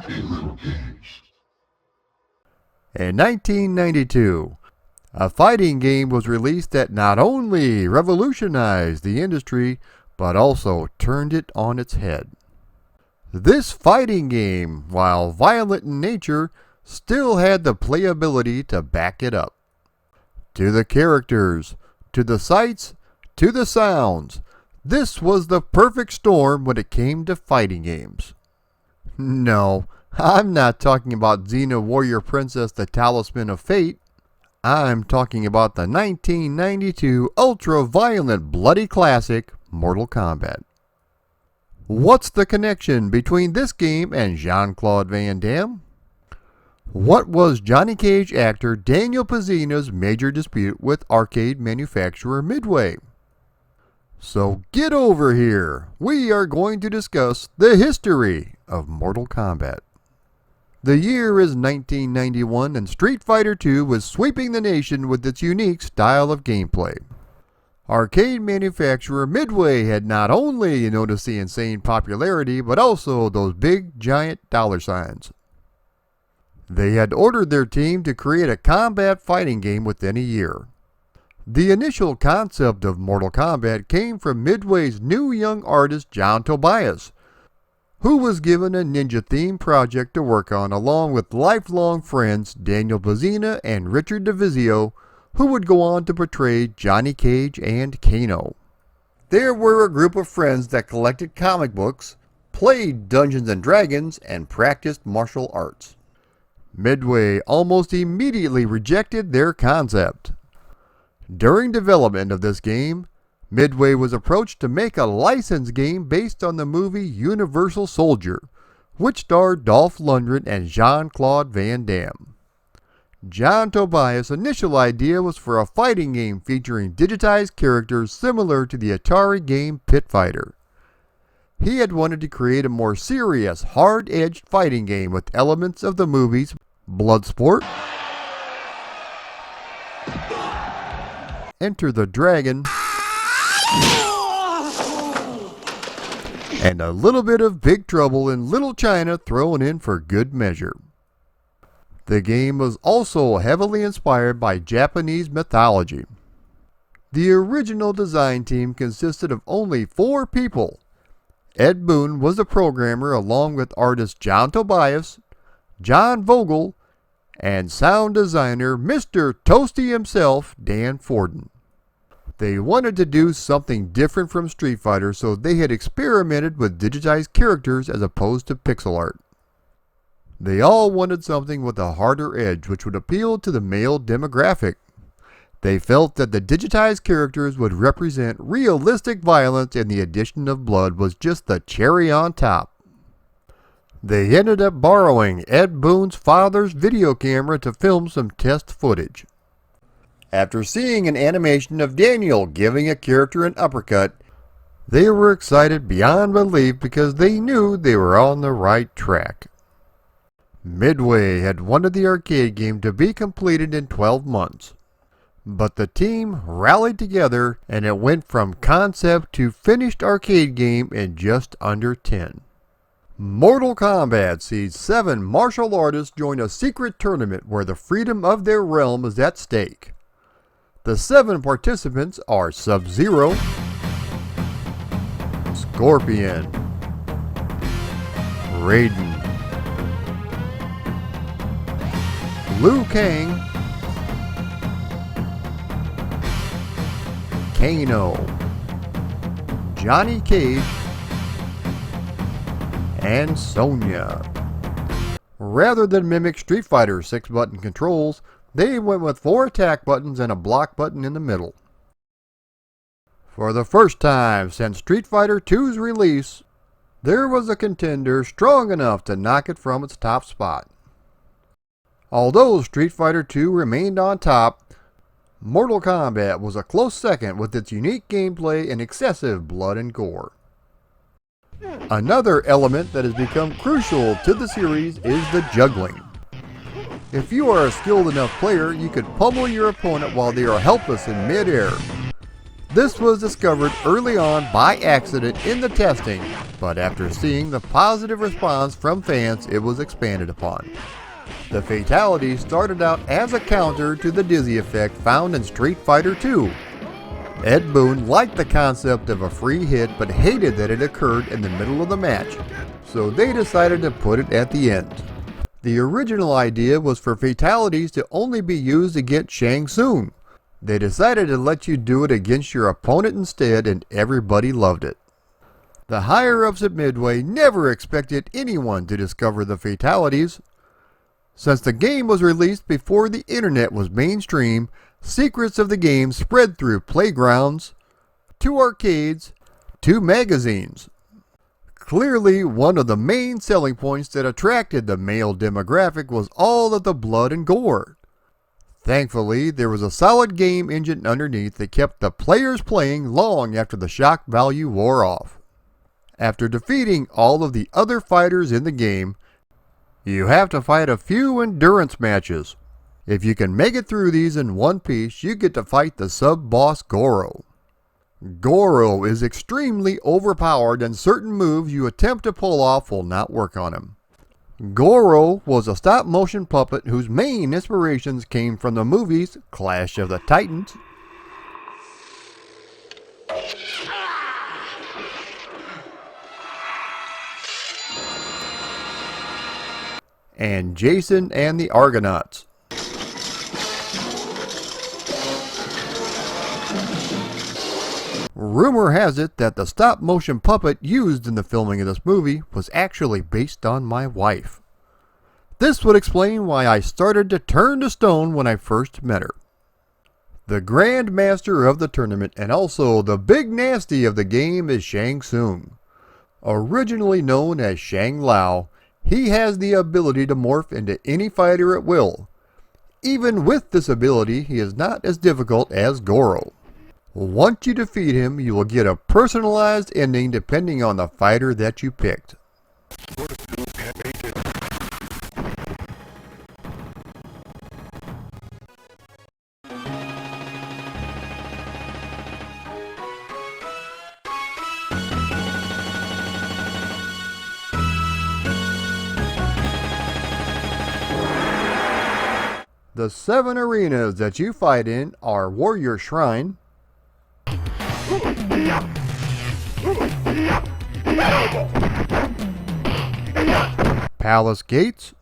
happy little games. In 1992, a fighting game was released that not only revolutionized the industry, but also turned it on its head. This fighting game, while violent in nature, still had the playability to back it up. To the characters, to the sights, to the sounds, this was the perfect storm when it came to fighting games. No, I'm not talking about Xena Warrior Princess the Talisman of Fate. I'm talking about the 1992 ultra-violent bloody classic, Mortal Kombat. What's the connection between this game and Jean-Claude Van Damme? What was Johnny Cage actor Daniel Pazina's major dispute with arcade manufacturer Midway? So get over here. We are going to discuss the history of Mortal Kombat. The year is 1991 and Street Fighter II was sweeping the nation with its unique style of gameplay. Arcade manufacturer Midway had not only noticed the insane popularity, but also those big giant dollar signs. They had ordered their team to create a combat fighting game within a year. The initial concept of Mortal Kombat came from Midway's new young artist John Tobias, who was given a ninja-themed project to work on along with lifelong friends Daniel Pazina and Richard DeVizio, who would go on to portray Johnny Cage and Kano. There were a group of friends that collected comic books, played Dungeons & Dragons, and practiced martial arts. Midway almost immediately rejected their concept. During development of this game, Midway was approached to make a licensed game based on the movie Universal Soldier, which starred Dolph Lundgren and Jean-Claude Van Damme. John Tobias' initial idea was for a fighting game featuring digitized characters similar to the Atari game Pit Fighter. He had wanted to create a more serious, hard-edged fighting game with elements of the movies Bloodsport, Enter the Dragon, and a little bit of Big Trouble in Little China thrown in for good measure. The game was also heavily inspired by Japanese mythology. The original design team consisted of only 4 people. Ed Boon was the programmer along with artist John Tobias, John Vogel, and sound designer Mr. Toasty himself, Dan Forden. They wanted to do something different from Street Fighter, so they had experimented with digitized characters as opposed to pixel art. They all wanted something with a harder edge which would appeal to the male demographic. They felt that the digitized characters would represent realistic violence and the addition of blood was just the cherry on top. They ended up borrowing Ed Boon's father's video camera to film some test footage. After seeing an animation of Daniel giving a character an uppercut, they were excited beyond belief because they knew they were on the right track. Midway had wanted the arcade game to be completed in 12 months, but the team rallied together and it went from concept to finished arcade game in just under 10. Mortal Kombat sees 7 martial artists join a secret tournament where the freedom of their realm is at stake. The 7 participants are Sub-Zero, Scorpion, raIden, Liu Kang, Kano, Johnny Cage, and SONYA. Rather than mimic Street Fighter's 6-button controls, they went with 4 attack buttons and a block button in the middle. For the first time since Street Fighter II's release, there was a contender strong enough to knock it from its top spot. Although Street Fighter II remained on top, Mortal Kombat was a close second with its unique gameplay and excessive blood and gore. Another element that has become crucial to the series is the juggling. If you are a skilled enough player, you could pummel your opponent while they are helpless in mid-air. This was discovered early on by accident in the testing, but after seeing the positive response from fans, it was expanded upon. The fatality started out as a counter to the dizzy effect found in Street Fighter II. Ed Boon liked the concept of a free hit but hated that it occurred in the middle of the match, so they decided to put it at the end. The original idea was for fatalities to only be used against Shang Tsung. They decided to let you do it against your opponent instead, and everybody loved it. The higher-ups at Midway never expected anyone to discover the fatalities. Since the game was released before the internet was mainstream, secrets of the game spread through playgrounds, to arcades, to magazines. Clearly, one of the main selling points that attracted the male demographic was all of the blood and gore. Thankfully, there was a solid game engine underneath that kept the players playing long after the shock value wore off. After defeating all of the other fighters in the game, you have to fight a few endurance matches. If you can make it through these in one piece, you get to fight the sub-boss Goro. Goro is extremely overpowered, and certain moves you attempt to pull off will not work on him. Goro was a stop-motion puppet whose main inspirations came from the movies Clash of the Titans, and Jason and the Argonauts. Rumor has it that the stop-motion puppet used in the filming of this movie was actually based on my wife. This would explain why I started to turn to stone when I first met her. The Grand Master of the tournament and also the big nasty of the game is Shang Tsung. Originally known as Shang Lao, he has the ability to morph into any fighter at will. Even with this ability, he is not as difficult as Goro. Once you defeat him, you will get a personalized ending depending on the fighter that you picked. The 7 arenas that you fight in are Warrior Shrine, Palace Gates,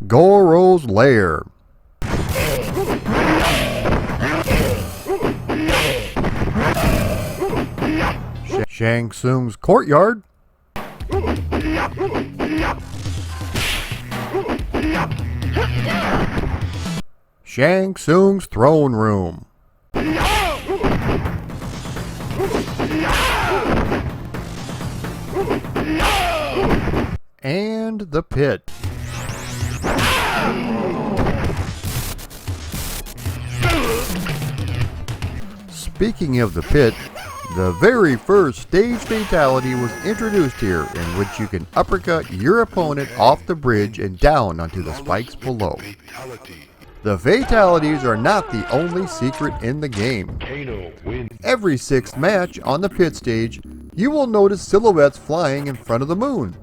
Goro's Lair, Shang Tsung's Courtyard, Shang Tsung's Throne Room, and the Pit. Speaking of the Pit, the very first stage fatality was introduced here, in which you can uppercut your opponent off the bridge and down onto the spikes below. The fatalities are not the only secret in the game. Every 6th match on the pit stage, you will notice silhouettes flying in front of the moon.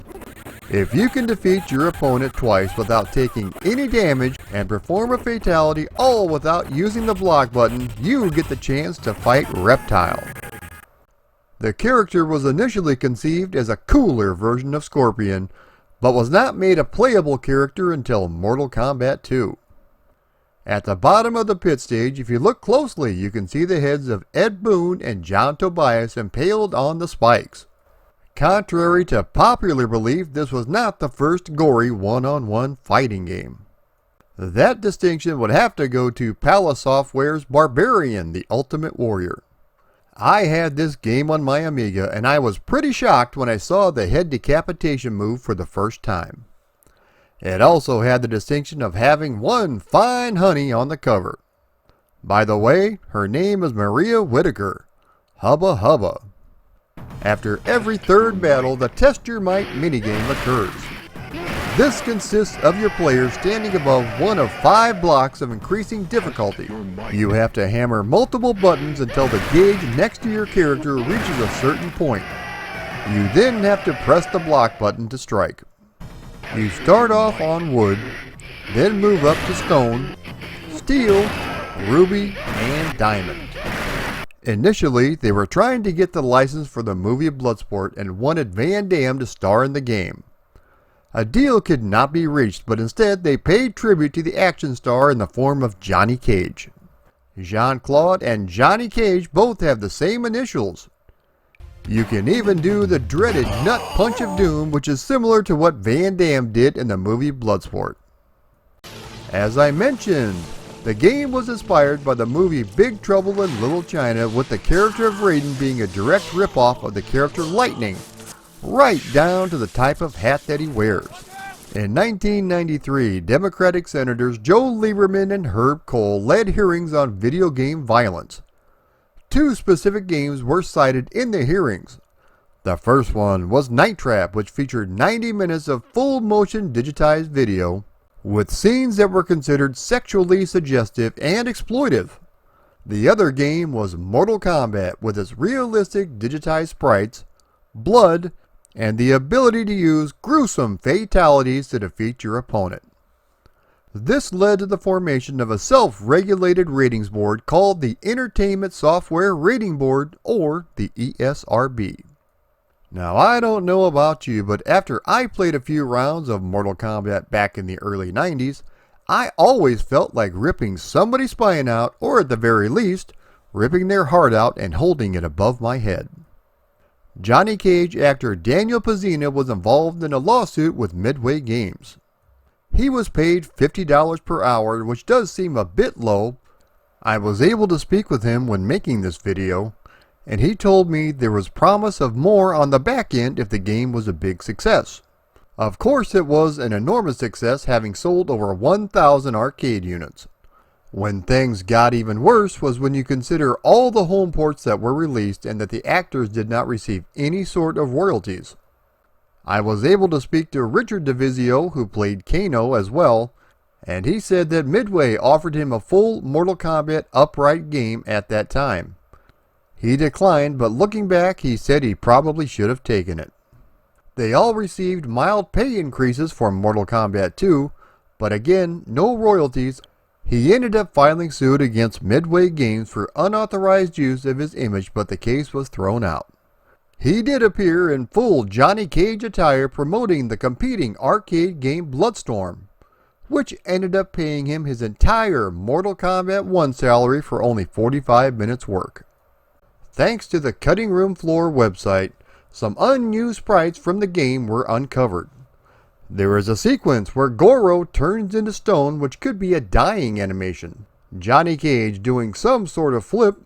If you can defeat your opponent twice without taking any damage and perform a fatality all without using the block button, you get the chance to fight Reptile. The character was initially conceived as a cooler version of Scorpion, but was not made a playable character until Mortal Kombat 2. At the bottom of the pit stage, if you look closely, you can see the heads of Ed Boon and John Tobias impaled on the spikes. Contrary to popular belief, this was not the first gory one-on-one fighting game. That distinction would have to go to Palace Software's Barbarian, the Ultimate Warrior. I had this game on my Amiga, and I was pretty shocked when I saw the head decapitation move for the first time. It also had the distinction of having one fine honey on the cover. By the way, her name is Maria Whitaker. Hubba hubba. After every third battle, the Test Your Might minigame occurs. This consists of your player standing above one of 5 blocks of increasing difficulty. You have to hammer multiple buttons until the gauge next to your character reaches a certain point. You then have to press the block button to strike. You start off on wood, then move up to stone, steel, ruby, and diamond. Initially, they were trying to get the license for the movie Bloodsport and wanted Van Damme to star in the game. A deal could not be reached, but instead they paid tribute to the action star in the form of Johnny Cage. Jean-Claude and Johnny Cage both have the same initials. You can even do the dreaded Nut Punch of Doom, which is similar to what Van Damme did in the movie Bloodsport. As I mentioned, the game was inspired by the movie Big Trouble in Little China, with the character of Raiden being a direct ripoff of the character Lightning, right down to the type of hat that he wears. In 1993, Democratic Senators Joe Lieberman and Herb Kohl led hearings on video game violence. 2 specific games were cited in the hearings. The first one was Night Trap, which featured 90 minutes of full-motion digitized video with scenes that were considered sexually suggestive and exploitive. The other game was Mortal Kombat, with its realistic digitized sprites, blood, and the ability to use gruesome fatalities to defeat your opponent. This led to the formation of a self-regulated ratings board called the Entertainment Software Rating Board, or the ESRB. Now, I don't know about you, but after I played a few rounds of Mortal Kombat back in the early 90s, I always felt like ripping somebody's spine out, or at the very least, ripping their heart out and holding it above my head. Johnny Cage actor Daniel Pazina was involved in a lawsuit with Midway Games. He was paid $50 per hour, which does seem a bit low. I was able to speak with him when making this video, and he told me there was promise of more on the back end if the game was a big success. Of course, it was an enormous success, having sold over 1,000 arcade units. When things got even worse was when you consider all the home ports that were released and that the actors did not receive any sort of royalties. I was able to speak to Richard DeVizio, who played Kano as well, and he said that Midway offered him a full Mortal Kombat upright game at that time. He declined, but looking back, he said he probably should have taken it. They all received mild pay increases for Mortal Kombat 2, but again, no royalties. He ended up filing suit against Midway Games for unauthorized use of his image, but the case was thrown out. He did appear in full Johnny Cage attire promoting the competing arcade game Bloodstorm, which ended up paying him his entire Mortal Kombat 1 salary for only 45 minutes work. Thanks to the Cutting Room Floor website, some unused sprites from the game were uncovered. There is a sequence where Goro turns into stone, which could be a dying animation, Johnny Cage doing some sort of flip,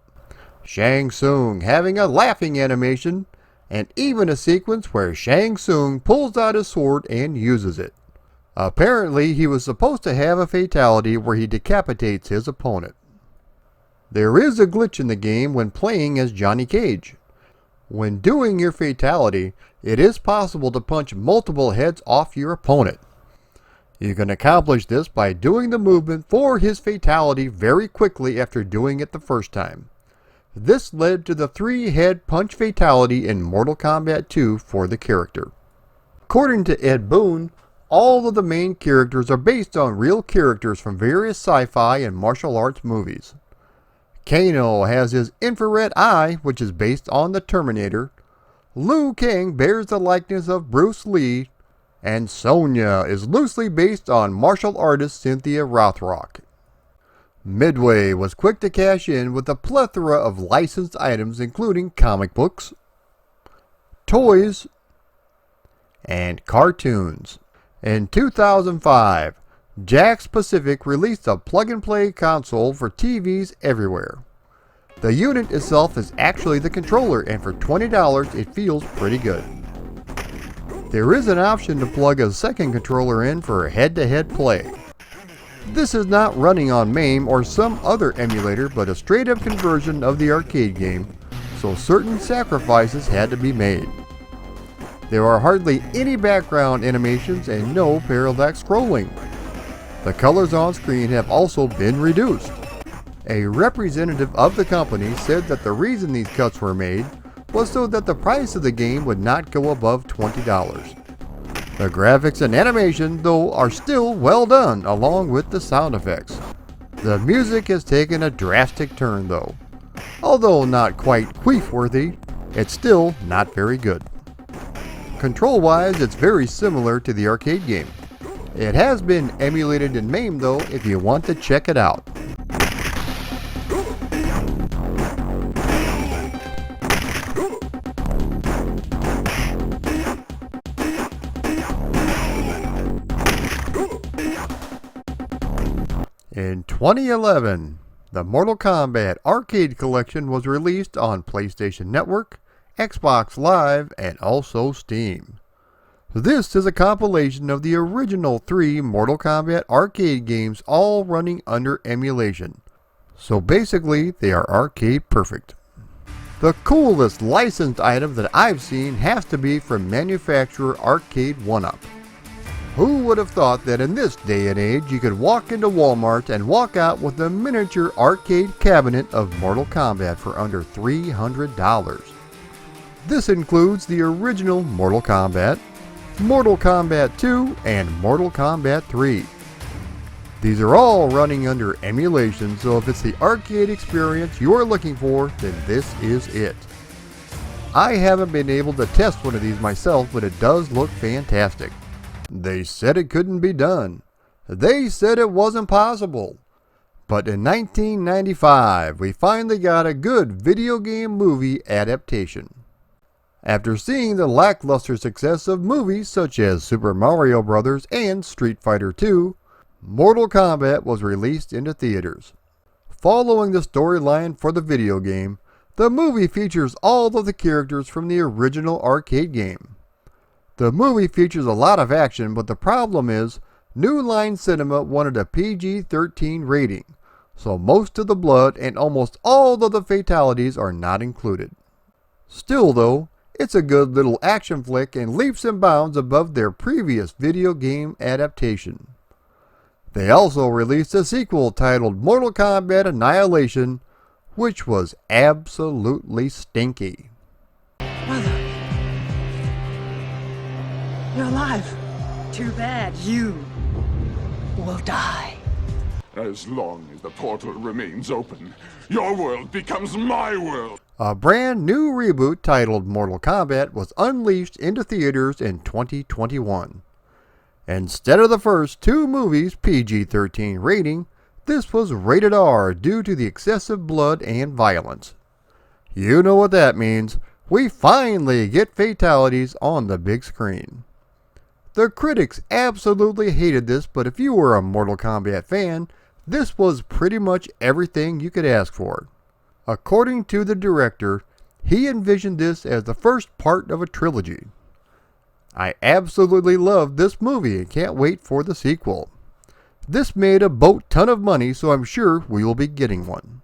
Shang Tsung having a laughing animation, and even a sequence where Shang Tsung pulls out his sword and uses it. Apparently, he was supposed to have a fatality where he decapitates his opponent. There is a glitch in the game when playing as Johnny Cage. When doing your fatality, it is possible to punch multiple heads off your opponent. You can accomplish this by doing the movement for his fatality very quickly after doing it the first time. This led to the 3-head punch fatality in Mortal Kombat 2 for the character. According to Ed Boon, all of the main characters are based on real characters from various sci-fi and martial arts movies. Kano has his infrared eye, which is based on the Terminator. Liu Kang bears the likeness of Bruce Lee, and SONYA is loosely based on martial artist Cynthia Rothrock. Midway was quick to cash in with a plethora of licensed items, including comic books, toys, and cartoons. In 2005, Jakks Pacific released a plug-and-play console for TVs everywhere. The unit itself is actually the controller, and for $20 it feels pretty good. There is an option to plug a second controller in for head-to-head play. This is not running on MAME or some other emulator, but a straight-up conversion of the arcade game, so certain sacrifices had to be made. There are hardly any background animations and no parallax scrolling. The colors on screen have also been reduced. A representative of the company said that the reason these cuts were made was so that the price of the game would not go above $20. The graphics and animation, though, are still well done, along with the sound effects. The music has taken a drastic turn, though. Although not quite queef-worthy, it's still not very good. Control-wise, it's very similar to the arcade game. It has been emulated in MAME, though, if you want to check it out. In 2011, the Mortal Kombat Arcade Collection was released on PlayStation Network, Xbox Live, and also Steam. This is a compilation of the original 3 Mortal Kombat arcade games all running under emulation. So basically, they are arcade perfect. The coolest licensed item that I've seen has to be from manufacturer Arcade 1-Up. Who would have thought that in this day and age you could walk into Walmart and walk out with a miniature arcade cabinet of Mortal Kombat for under $300. This includes the original Mortal Kombat, Mortal Kombat 2, and Mortal Kombat 3. These are all running under emulation, so if it's the arcade experience you're looking for, then this is it. I haven't been able to test one of these myself, but it does look fantastic. They said it couldn't be done. They said it wasn't possible. But in 1995, we finally got a good video game movie adaptation. After seeing the lackluster success of movies such as Super Mario Bros. And Street Fighter II, Mortal Kombat was released into theaters. Following the storyline for the video game, the movie features all of the characters from the original arcade game. The movie features a lot of action, but the problem is, New Line Cinema wanted a PG-13 rating, so most of the blood and almost all of the fatalities are not included. Still though, it's a good little action flick and leaps and bounds above their previous video game adaptation. They also released a sequel titled Mortal Kombat Annihilation, which was absolutely stinky. Mother, you're alive. Too bad you will die. As long as the portal remains open, your world becomes my world. A brand new reboot titled Mortal Kombat was unleashed into theaters in 2021. Instead of the first 2 movies' PG-13 rating, this was rated R due to the excessive blood and violence. You know what that means. We finally get fatalities on the big screen. The critics absolutely hated this, but if you were a Mortal Kombat fan, this was pretty much everything you could ask for. According to the director, he envisioned this as the first part of a trilogy. I absolutely loved this movie and can't wait for the sequel. This made a boat ton of money, so I'm sure we will be getting one.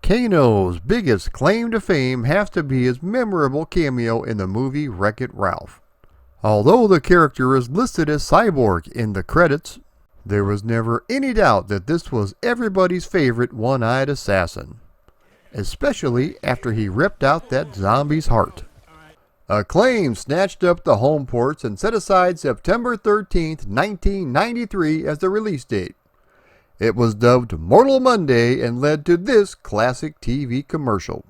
Kano's biggest claim to fame has to be his memorable cameo in the movie Wreck-It Ralph. Although the character is listed as Cyborg in the credits, there was never any doubt that this was everybody's favorite one-eyed assassin, especially after he ripped out that zombie's heart. Acclaim snatched up the home ports and set aside September 13th, 1993 as the release date. It was dubbed Mortal Monday and led to this classic TV commercial.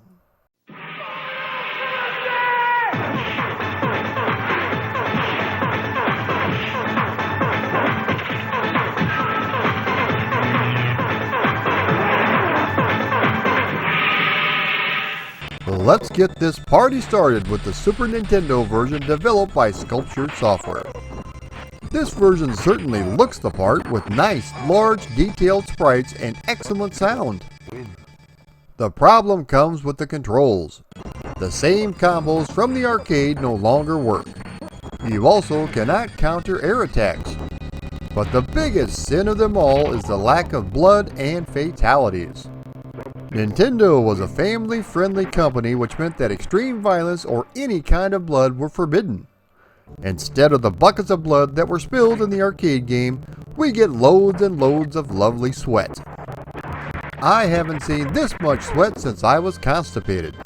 Let's get this party started with the Super Nintendo version developed by Sculptured Software. This version certainly looks the part with nice, large, detailed sprites and excellent sound. The problem comes with the controls. The same combos from the arcade no longer work. You also cannot counter air attacks. But the biggest sin of them all is the lack of blood and fatalities. Nintendo was a family-friendly company, which meant that extreme violence or any kind of blood were forbidden. Instead of the buckets of blood that were spilled in the arcade game, we get loads and loads of lovely sweat. I haven't seen this much sweat since I was constipated.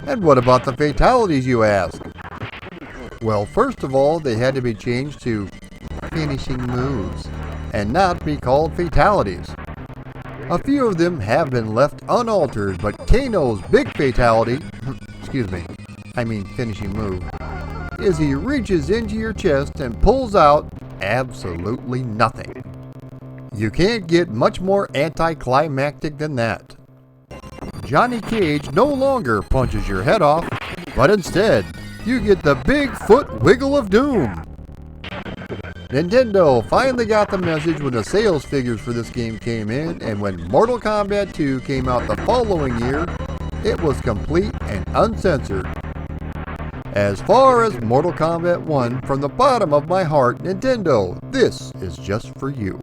And what about the fatalities, you ask? Well, first of all, they had to be changed to finishing moves and not be called fatalities. A few of them have been left unaltered, but Kano's big fatality, finishing move, is he reaches into your chest and pulls out absolutely nothing. You can't get much more anticlimactic than that. Johnny Cage no longer punches your head off, but instead, you get the big foot wiggle of doom. Nintendo finally got the message when the sales figures for this game came in, and when Mortal Kombat 2 came out the following year, it was complete and uncensored. As far as Mortal Kombat 1, from the bottom of my heart, Nintendo, this is just for you.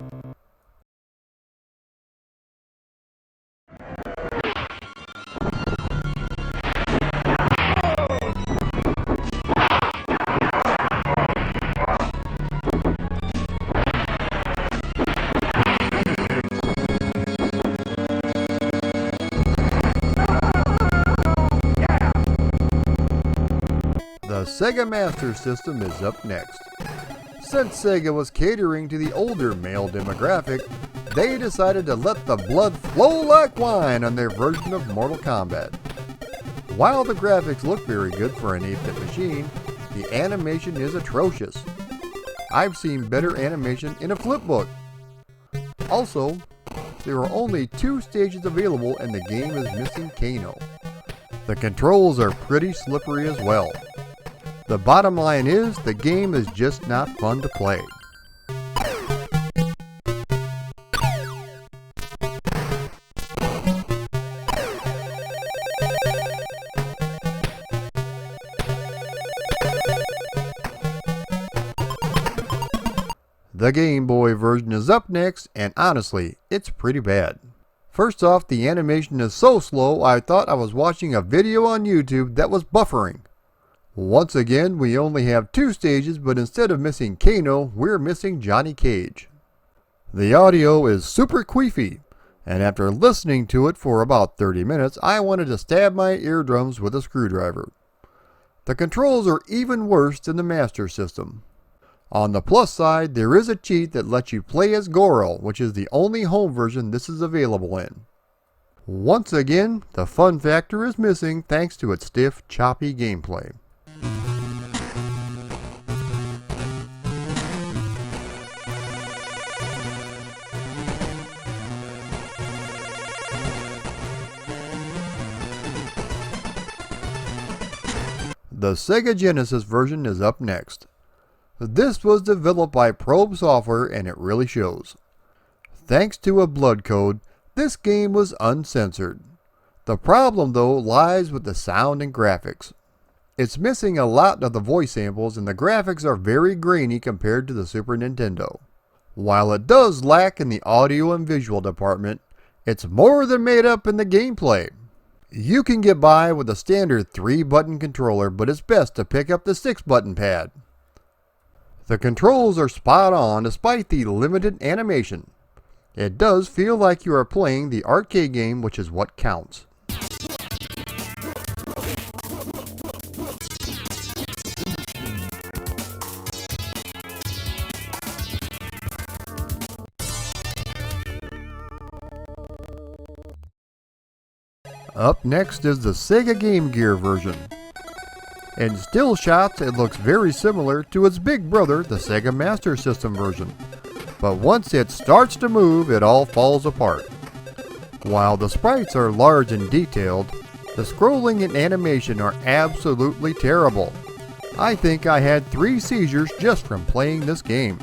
The Sega Master System is up next. Since Sega was catering to the older male demographic, they decided to let the blood flow like wine on their version of Mortal Kombat. While the graphics look very good for an 8-bit machine, the animation is atrocious. I've seen better animation in a flipbook. Also, there are only 2 stages available and the game is missing Kano. The controls are pretty slippery as well. The bottom line is, the game is just not fun to play. The Game Boy version is up next, and honestly, it's pretty bad. First off, the animation is so slow I thought I was watching a video on YouTube that was buffering. Once again, we only have 2 stages, but instead of missing Kano, we're missing Johnny Cage. The audio is super queefy, and after listening to it for about 30 minutes, I wanted to stab my eardrums with a screwdriver. The controls are even worse than the Master System. On the plus side, there is a cheat that lets you play as Goro, which is the only home version this is available in. Once again, the fun factor is missing thanks to its stiff, choppy gameplay. The Sega Genesis version is up next. This was developed by Probe Software and it really shows. Thanks to a blood code, this game was uncensored. The problem though lies with the sound and graphics. It's missing a lot of the voice samples and the graphics are very grainy compared to the Super Nintendo. While it does lack in the audio and visual department, it's more than made up in the gameplay. You can get by with a standard 3-button controller, but it's best to pick up the 6-button pad. The controls are spot on despite the limited animation. It does feel like you are playing the arcade game, which is what counts. Up next is the Sega Game Gear version. In still shots, it looks very similar to its big brother, the Sega Master System version. But once it starts to move, it all falls apart. While the sprites are large and detailed, the scrolling and animation are absolutely terrible. I think I had 3 seizures just from playing this game.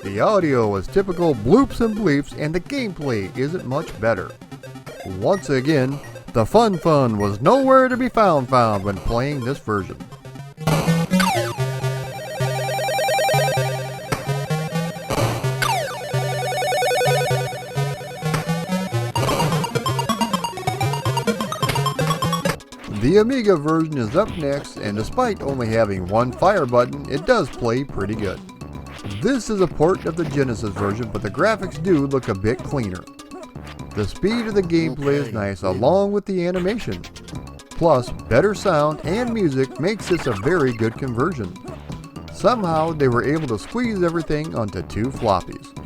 The audio is typical bloops and bleeps, and the gameplay isn't much better. Once again, the fun was nowhere to be found when playing this version. The Amiga version is up next, and despite only having one fire button, it does play pretty good. This is a port of the Genesis version, but the graphics do look a bit cleaner. The speed of the gameplay is nice along with the animation. Plus, better sound and music makes this a very good conversion. Somehow, they were able to squeeze everything onto 2 floppies.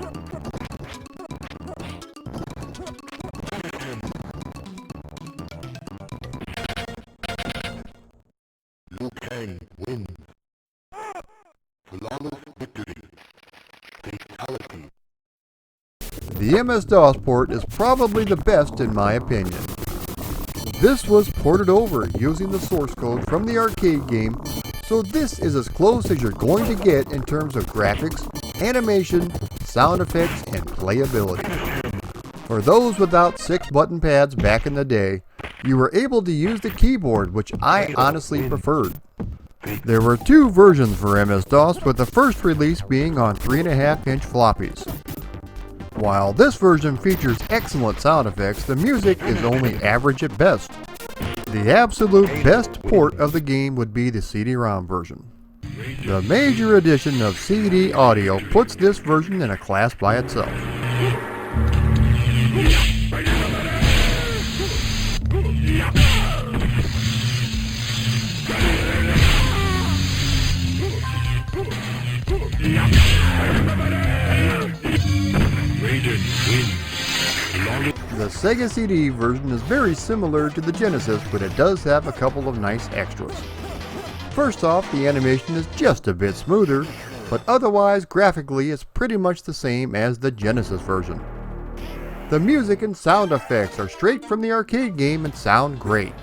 KANG wins. Flawless victory. Fatality. The MS-DOS port is probably the best in my opinion. This was ported over using the source code from the arcade game, so this is as close as you're going to get in terms of graphics, animation, sound effects, and playability. For those without 6-button pads back in the day, you were able to use the keyboard, which I honestly preferred. There were 2 versions for MS-DOS, with the first release being on 3.5-inch floppies. While this version features excellent sound effects, the music is only average at best. The absolute best port of the game would be the CD-ROM version. The major addition of CD audio puts this version in a class by itself. The Sega CD version is very similar to the Genesis, but it does have a couple of nice extras. First off, the animation is just a bit smoother, but otherwise graphically it's pretty much the same as the Genesis version. The music and sound effects are straight from the arcade game and sound great.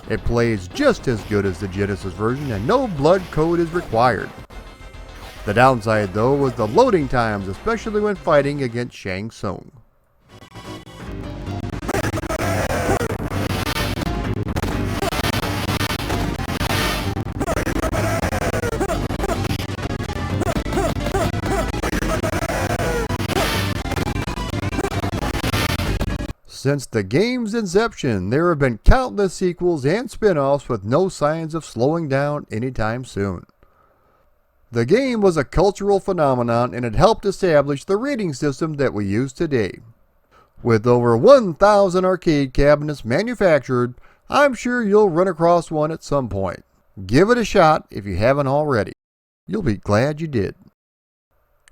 It plays just as good as the Genesis version and no blood code is required. The downside though was the loading times, especially when fighting against Shang Tsung. Since the game's inception, there have been countless sequels and spin-offs with no signs of slowing down anytime soon. The game was a cultural phenomenon and it helped establish the rating system that we use today. With over 1,000 arcade cabinets manufactured, I'm sure you'll run across one at some point. Give it a shot if you haven't already. You'll be glad you did.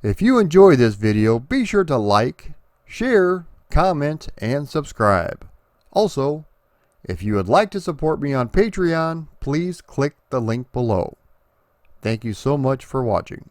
If you enjoy this video, be sure to like, share, comment, and subscribe. Also, if you would like to support me on Patreon, please click the link below. Thank you so much for watching.